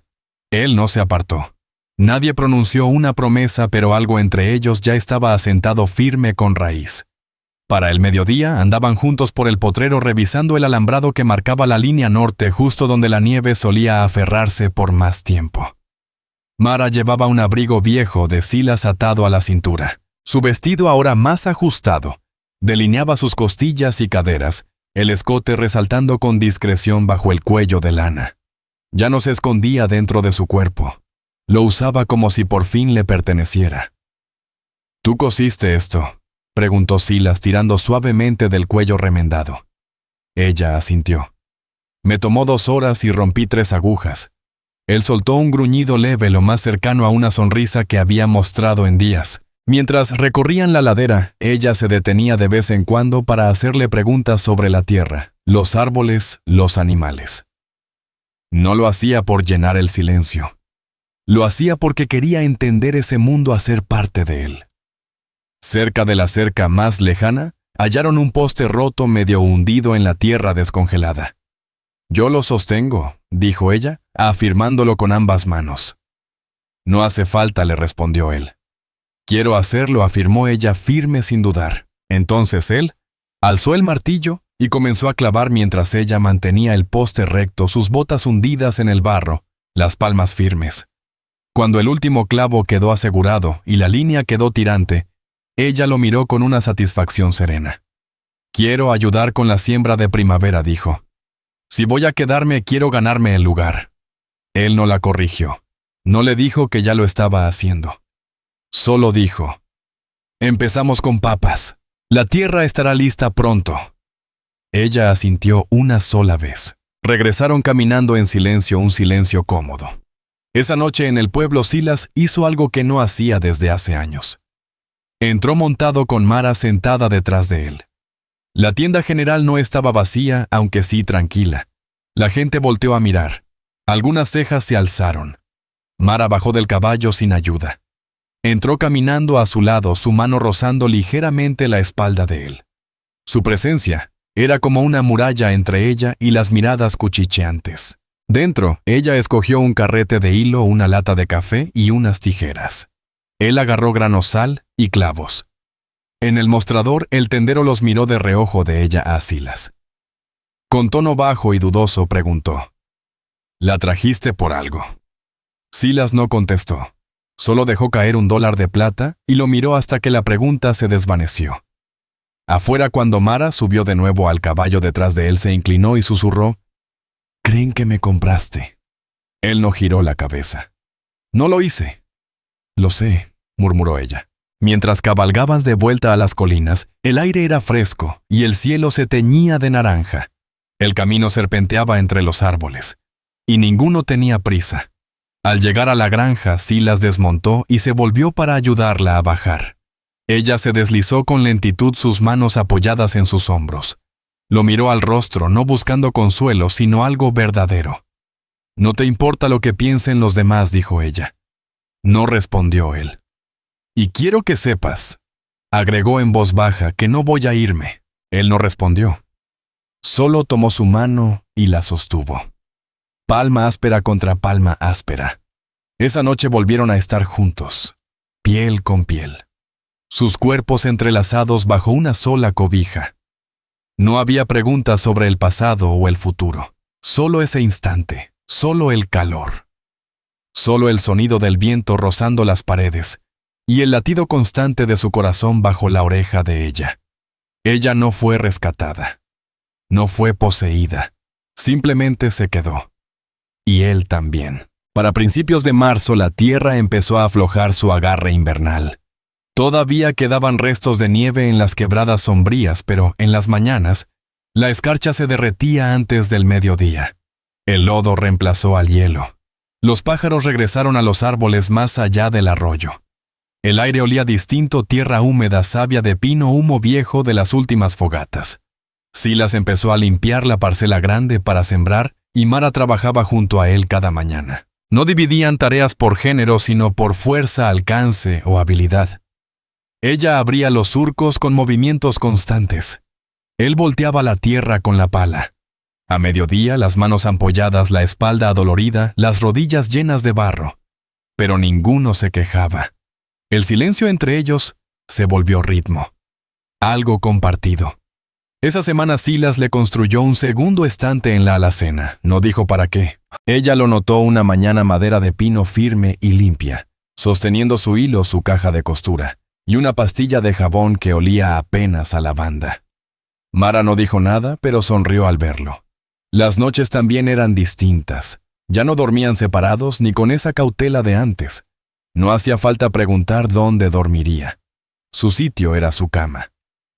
Él no se apartó. Nadie pronunció una promesa, pero algo entre ellos ya estaba asentado firme con raíz. Para el mediodía andaban juntos por el potrero revisando el alambrado que marcaba la línea norte, justo donde la nieve solía aferrarse por más tiempo. Mara llevaba un abrigo viejo de Silas atado a la cintura. Su vestido, ahora más ajustado, delineaba sus costillas y caderas, el escote resaltando con discreción bajo el cuello de lana. Ya no se escondía dentro de su cuerpo. Lo usaba como si por fin le perteneciera. «¿Tú cosiste esto?», preguntó Silas, tirando suavemente del cuello remendado. Ella asintió. «Me tomó 2 horas y rompí 3 agujas». Él soltó un gruñido leve, lo más cercano a una sonrisa que había mostrado en días. Mientras recorrían la ladera, ella se detenía de vez en cuando para hacerle preguntas sobre la tierra, los árboles, los animales. No lo hacía por llenar el silencio. Lo hacía porque quería entender ese mundo, hacer parte de él. Cerca de la cerca más lejana, hallaron un poste roto medio hundido en la tierra descongelada. «Yo lo sostengo», dijo ella, afirmándolo con ambas manos. «No hace falta», le respondió él. «Quiero hacerlo», afirmó ella, firme sin dudar. Entonces él alzó el martillo y comenzó a clavar mientras ella mantenía el poste recto, sus botas hundidas en el barro, las palmas firmes. Cuando el último clavo quedó asegurado y la línea quedó tirante, ella lo miró con una satisfacción serena. «Quiero ayudar con la siembra de primavera», dijo. «Si voy a quedarme, quiero ganarme el lugar». Él no la corrigió. No le dijo que ya lo estaba haciendo. Solo dijo: «Empezamos con papas. La tierra estará lista pronto». Ella asintió una sola vez. Regresaron caminando en silencio, un silencio cómodo. Esa noche en el pueblo, Silas hizo algo que no hacía desde hace años. Entró montado con Mara sentada detrás de él. La tienda general no estaba vacía, aunque sí tranquila. La gente volteó a mirar. Algunas cejas se alzaron. Mara bajó del caballo sin ayuda. Entró caminando a su lado, su mano rozando ligeramente la espalda de él. Su presencia, Era como una muralla entre ella y las miradas cuchicheantes. Dentro, ella escogió un carrete de hilo, una lata de café y unas tijeras. Él agarró granosal y clavos. En el mostrador, el tendero los miró de reojo de ella a Silas. Con tono bajo y dudoso preguntó: «¿La trajiste por algo?». Silas no contestó. Solo dejó caer $1 de plata y lo miró hasta que la pregunta se desvaneció. Afuera, cuando Mara subió de nuevo al caballo detrás de él, se inclinó y susurró: «¿Creen que me compraste?». Él no giró la cabeza. «No lo hice». «Lo sé», murmuró ella. Mientras cabalgaban de vuelta a las colinas, el aire era fresco y el cielo se teñía de naranja. El camino serpenteaba entre los árboles, y ninguno tenía prisa. Al llegar a la granja, Silas desmontó y se volvió para ayudarla a bajar. Ella se deslizó con lentitud, sus manos apoyadas en sus hombros. Lo miró al rostro, no buscando consuelo, sino algo verdadero. «No te importa lo que piensen los demás», dijo ella. No respondió él. «Y quiero que sepas», agregó en voz baja, «que no voy a irme». Él no respondió. Solo tomó su mano y la sostuvo. Palma áspera contra palma áspera. Esa noche volvieron a estar juntos, piel con piel. Sus cuerpos entrelazados bajo una sola cobija. No había preguntas sobre el pasado o el futuro. Solo ese instante, solo el calor. Solo el sonido del viento rozando las paredes y el latido constante de su corazón bajo la oreja de ella. Ella no fue rescatada. No fue poseída. Simplemente se quedó. Y él también. Para principios de marzo, la tierra empezó a aflojar su agarre invernal. Todavía quedaban restos de nieve en las quebradas sombrías, pero en las mañanas, la escarcha se derretía antes del mediodía. El lodo reemplazó al hielo. Los pájaros regresaron a los árboles más allá del arroyo. El aire olía distinto, tierra húmeda, savia de pino, humo viejo de las últimas fogatas. Silas empezó a limpiar la parcela grande para sembrar y Mara trabajaba junto a él cada mañana. No dividían tareas por género, sino por fuerza, alcance o habilidad. Ella abría los surcos con movimientos constantes. Él volteaba la tierra con la pala. A mediodía, las manos ampolladas, la espalda adolorida, las rodillas llenas de barro. Pero ninguno se quejaba. El silencio entre ellos se volvió ritmo. Algo compartido. Esa semana Silas le construyó un segundo estante en la alacena. No dijo para qué. Ella lo notó una mañana, madera de pino firme y limpia, sosteniendo su hilo, su caja de costura, y una pastilla de jabón que olía apenas a lavanda. Mara no dijo nada, pero sonrió al verlo. Las noches también eran distintas. Ya no dormían separados ni con esa cautela de antes. No hacía falta preguntar dónde dormiría. Su sitio era su cama.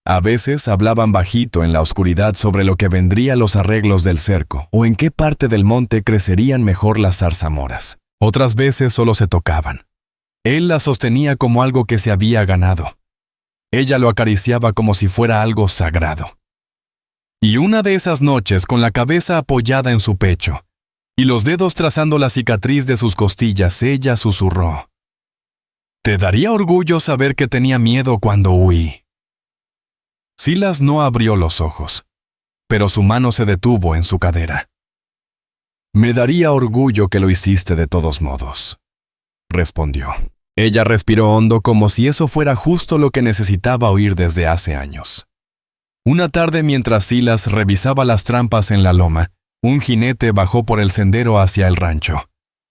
A veces hablaban bajito en la oscuridad sobre lo que vendría, los arreglos del cerco, o en qué parte del monte crecerían mejor las zarzamoras. Otras veces solo se tocaban. Él la sostenía como algo que se había ganado. Ella lo acariciaba como si fuera algo sagrado. Y una de esas noches, con la cabeza apoyada en su pecho y los dedos trazando la cicatriz de sus costillas, ella susurró: «Te daría orgullo saber que tenía miedo cuando huí». Silas no abrió los ojos, pero su mano se detuvo en su cadera. «Me daría orgullo que lo hiciste de todos modos», respondió. Ella respiró hondo, como si eso fuera justo lo que necesitaba oír desde hace años. Una tarde, mientras Silas revisaba las trampas en la loma, un jinete bajó por el sendero hacia el rancho.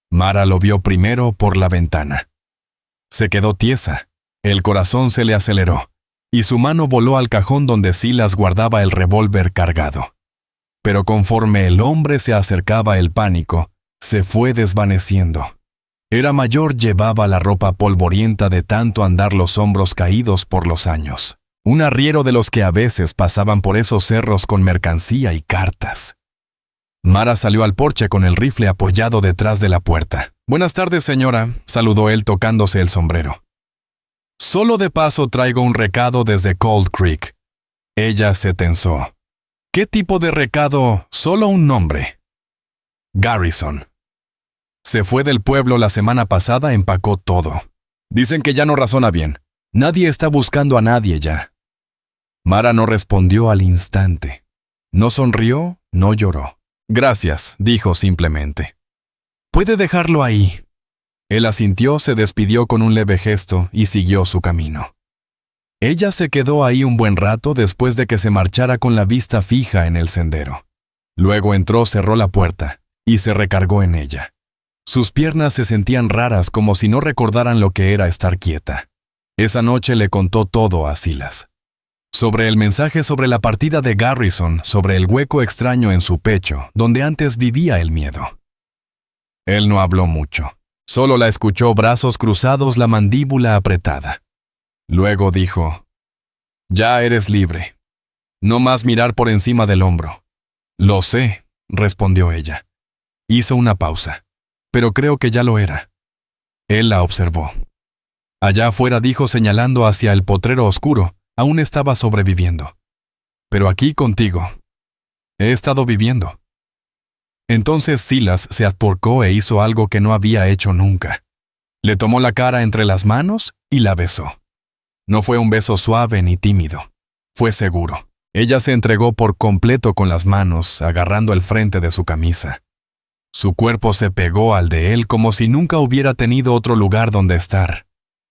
Mara lo vio primero por la ventana. Se quedó tiesa, el corazón se le aceleró, y su mano voló al cajón donde Silas guardaba el revólver cargado. Pero conforme el hombre se acercaba, el pánico se fue desvaneciendo. Era mayor, llevaba la ropa polvorienta de tanto andar, los hombros caídos por los años. Un arriero de los que a veces pasaban por esos cerros con mercancía y cartas. Mara salió al porche con el rifle apoyado detrás de la puerta. «Buenas tardes, señora», saludó él tocándose el sombrero. «Solo de paso traigo un recado desde Cold Creek». Ella se tensó. «¿Qué tipo de recado? Solo un nombre». «Garrison». Se fue del pueblo la semana pasada, empacó todo. Dicen que ya no razona bien. Nadie está buscando a nadie ya. Mara no respondió al instante. No sonrió, no lloró. Gracias, dijo simplemente. Puede dejarlo ahí. Él asintió, se despidió con un leve gesto y siguió su camino. Ella se quedó ahí un buen rato después de que se marchara con la vista fija en el sendero. Luego entró, cerró la puerta y se recargó en ella. Sus piernas se sentían raras, como si no recordaran lo que era estar quieta. Esa noche le contó todo a Silas. Sobre el mensaje sobre la partida de Garrison, sobre el hueco extraño en su pecho, donde antes vivía el miedo. Él no habló mucho. Solo la escuchó, brazos cruzados, la mandíbula apretada. Luego dijo: «Ya eres libre. No más mirar por encima del hombro». «Lo sé», respondió ella. Hizo una pausa, pero creo que ya lo era. Él la observó. Allá afuera, dijo señalando hacia el potrero oscuro, aún estaba sobreviviendo. Pero aquí contigo. He estado viviendo. Entonces Silas se aporcó e hizo algo que no había hecho nunca. Le tomó la cara entre las manos y la besó. No fue un beso suave ni tímido. Fue seguro. Ella se entregó por completo con las manos, agarrando el frente de su camisa. Su cuerpo se pegó al de él como si nunca hubiera tenido otro lugar donde estar.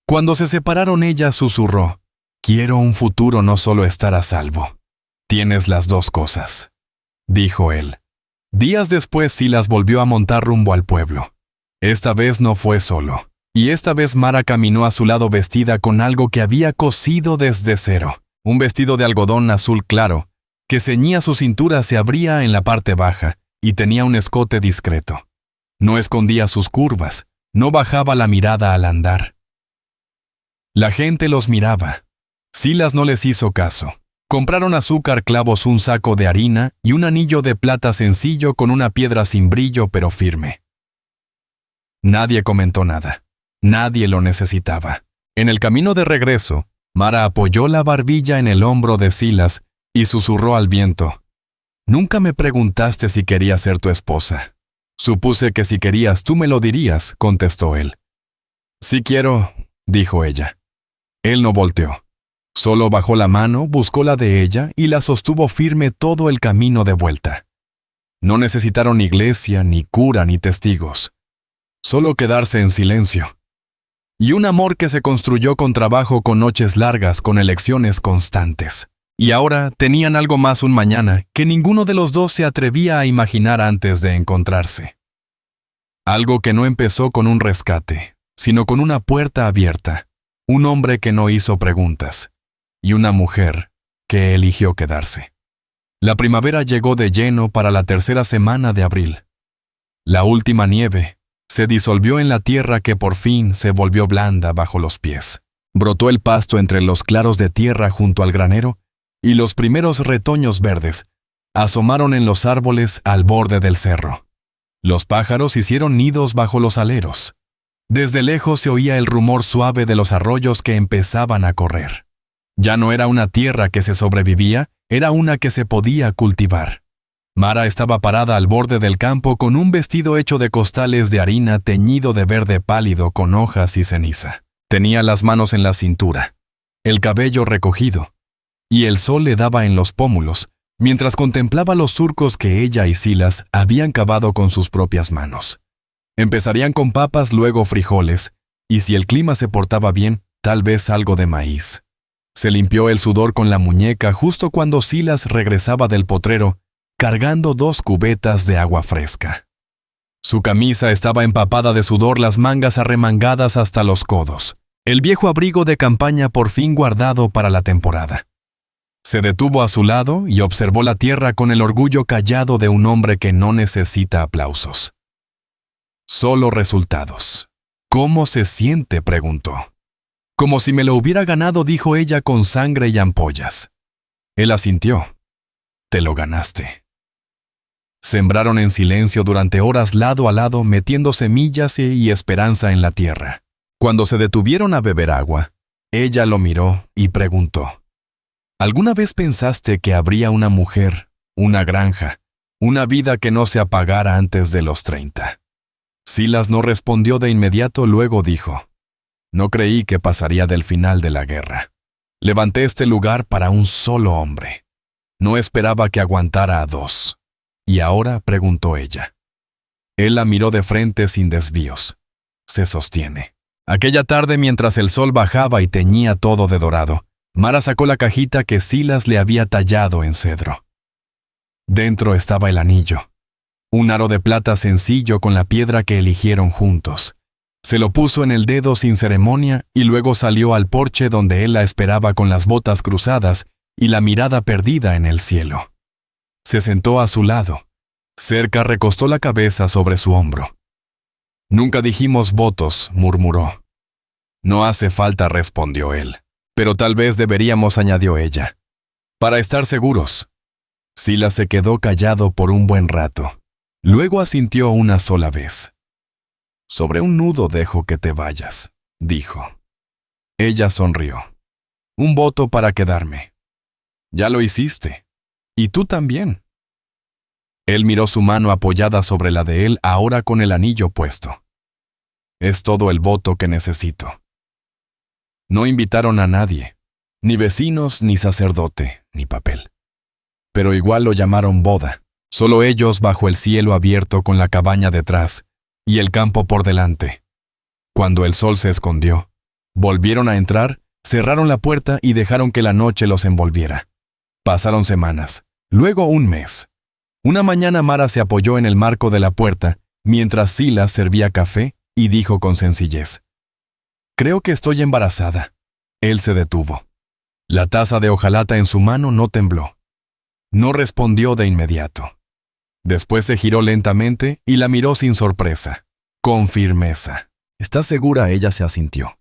Cuando se separaron, ella susurró: «Quiero un futuro, no solo estar a salvo». «Tienes las dos cosas», dijo él. Días después, Silas volvió a montar rumbo al pueblo. Esta vez no fue solo, y esta vez Mara caminó a su lado vestida con algo que había cosido desde cero. Un vestido de algodón azul claro, que ceñía su cintura, se abría en la parte baja y tenía un escote discreto. No escondía sus curvas, no bajaba la mirada al andar. La gente los miraba. Silas no les hizo caso. Compraron azúcar, clavos, un saco de harina y un anillo de plata sencillo con una piedra sin brillo pero firme. Nadie comentó nada. Nadie lo necesitaba. En el camino de regreso, Mara apoyó la barbilla en el hombro de Silas y susurró al viento: «Nunca me preguntaste si quería ser tu esposa. Supuse que si querías tú me lo dirías», contestó él. «Sí quiero», dijo ella. Él no volteó. Solo bajó la mano, buscó la de ella y la sostuvo firme todo el camino de vuelta. No necesitaron iglesia, ni cura, ni testigos. Solo quedarse en silencio. Y un amor que se construyó con trabajo, con noches largas, con elecciones constantes. Y ahora tenían algo más, un mañana, que ninguno de los dos se atrevía a imaginar antes de encontrarse. Algo que no empezó con un rescate, sino con una puerta abierta. Un hombre que no hizo preguntas. Y una mujer que eligió quedarse. La primavera llegó de lleno para la tercera semana de abril. La última nieve se disolvió en la tierra, que por fin se volvió blanda bajo los pies. Brotó el pasto entre los claros de tierra junto al granero, y los primeros retoños verdes asomaron en los árboles al borde del cerro. Los pájaros hicieron nidos bajo los aleros. Desde lejos se oía el rumor suave de los arroyos que empezaban a correr. Ya no era una tierra que se sobrevivía, era una que se podía cultivar. Mara estaba parada al borde del campo con un vestido hecho de costales de harina teñido de verde pálido con hojas y ceniza. Tenía las manos en la cintura, el cabello recogido, y el sol le daba en los pómulos, mientras contemplaba los surcos que ella y Silas habían cavado con sus propias manos. Empezarían con papas, luego frijoles, y si el clima se portaba bien, tal vez algo de maíz. Se limpió el sudor con la muñeca justo cuando Silas regresaba del potrero, cargando 2 cubetas de agua fresca. Su camisa estaba empapada de sudor, las mangas arremangadas hasta los codos. El viejo abrigo de campaña por fin guardado para la temporada. Se detuvo a su lado y observó la tierra con el orgullo callado de un hombre que no necesita aplausos. Solo resultados. «¿Cómo se siente?», preguntó. «Como si me lo hubiera ganado», dijo ella con sangre y ampollas. Él asintió. «Te lo ganaste». Sembraron en silencio durante horas lado a lado, metiendo semillas y esperanza en la tierra. Cuando se detuvieron a beber agua, ella lo miró y preguntó: «¿Alguna vez pensaste que habría una mujer, una granja, una vida que no se apagara antes de los 30? Silas no respondió de inmediato, luego dijo: «No creí que pasaría del final de la guerra. Levanté este lugar para un solo hombre. No esperaba que aguantara a dos. ¿Y ahora?, preguntó ella. Él la miró de frente sin desvíos. Se sostiene. Aquella tarde, mientras el sol bajaba y teñía todo de dorado, Mara sacó la cajita que Silas le había tallado en cedro. Dentro estaba el anillo. Un aro de plata sencillo con la piedra que eligieron juntos. Se lo puso en el dedo sin ceremonia y luego salió al porche donde él la esperaba con las botas cruzadas y la mirada perdida en el cielo. Se sentó a su lado. Cerca recostó la cabeza sobre su hombro. «Nunca dijimos votos», murmuró. «No hace falta», respondió él. «Pero tal vez deberíamos», añadió ella. «Para estar seguros». Silas se quedó callado por un buen rato. Luego asintió una sola vez. «Sobre un nudo dejo que te vayas», dijo. Ella sonrió. «Un voto para quedarme». «Ya lo hiciste. Y tú también». Él miró su mano apoyada sobre la de él, ahora con el anillo puesto. «Es todo el voto que necesito». No invitaron a nadie, ni vecinos, ni sacerdote, ni papel. Pero igual lo llamaron boda, solo ellos bajo el cielo abierto con la cabaña detrás y el campo por delante. Cuando el sol se escondió, volvieron a entrar, cerraron la puerta y dejaron que la noche los envolviera. Pasaron semanas, luego un mes. Una mañana Mara se apoyó en el marco de la puerta mientras Silas servía café y dijo con sencillez: «Creo que estoy embarazada». Él se detuvo. La taza de hojalata en su mano no tembló. No respondió de inmediato. Después se giró lentamente y la miró sin sorpresa, con firmeza. «¿Estás segura?», ella se asintió.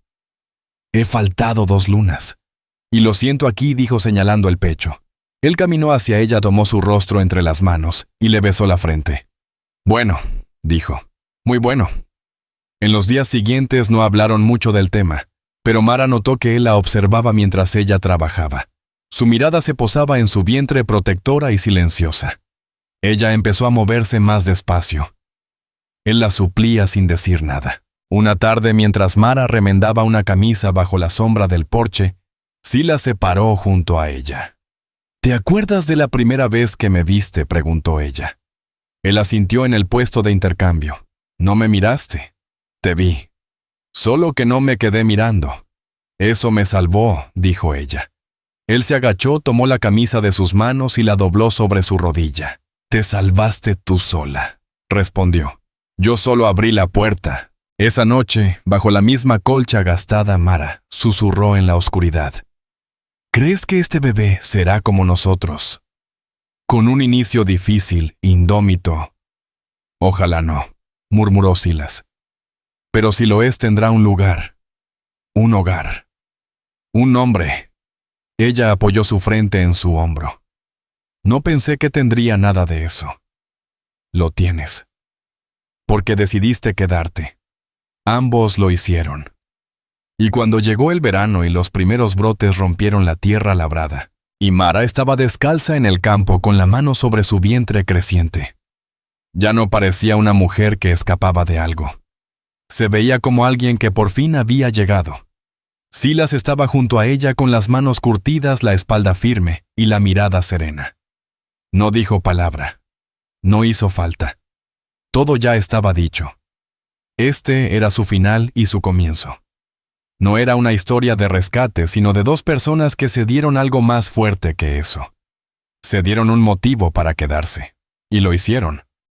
«He faltado 2 lunas. Y lo siento aquí», dijo señalando el pecho. Él caminó hacia ella, tomó su rostro entre las manos y le besó la frente. «Bueno», dijo, «muy bueno». En los días siguientes no hablaron mucho del tema, pero Mara notó que él la observaba mientras ella trabajaba. Su mirada se posaba en su vientre protectora y silenciosa. Ella empezó a moverse más despacio. Él la suplía sin decir nada. Una tarde, mientras Mara remendaba una camisa bajo la sombra del porche, Silas se paró junto a ella. «¿Te acuerdas de la primera vez que me viste?», preguntó ella. Él asintió en el puesto de intercambio. «No me miraste». «Te vi. Solo que no me quedé mirando». «Eso me salvó», dijo ella. Él se agachó, tomó la camisa de sus manos y la dobló sobre su rodilla. «Te salvaste tú sola», respondió. «Yo solo abrí la puerta». Esa noche, bajo la misma colcha gastada, Mara susurró en la oscuridad: «¿Crees que este bebé será como nosotros? Con un inicio difícil, indómito». «Ojalá no», murmuró Silas. «Pero si lo es, tendrá un lugar, un hogar, un nombre». Ella apoyó su frente en su hombro. «No pensé que tendría nada de eso». «Lo tienes. Porque decidiste quedarte». Ambos lo hicieron. Y cuando llegó el verano y los primeros brotes rompieron la tierra labrada, y Mara estaba descalza en el campo con la mano sobre su vientre creciente, ya no parecía una mujer que escapaba de algo. Se veía como alguien que por fin había llegado. Silas estaba junto a ella con las manos curtidas, la espalda firme y la mirada serena. No dijo palabra. No hizo falta. Todo ya estaba dicho. Este era su final y su comienzo. No era una historia de rescate, sino de 2 personas que se dieron algo más fuerte que eso. Se dieron un motivo para quedarse. Y lo hicieron.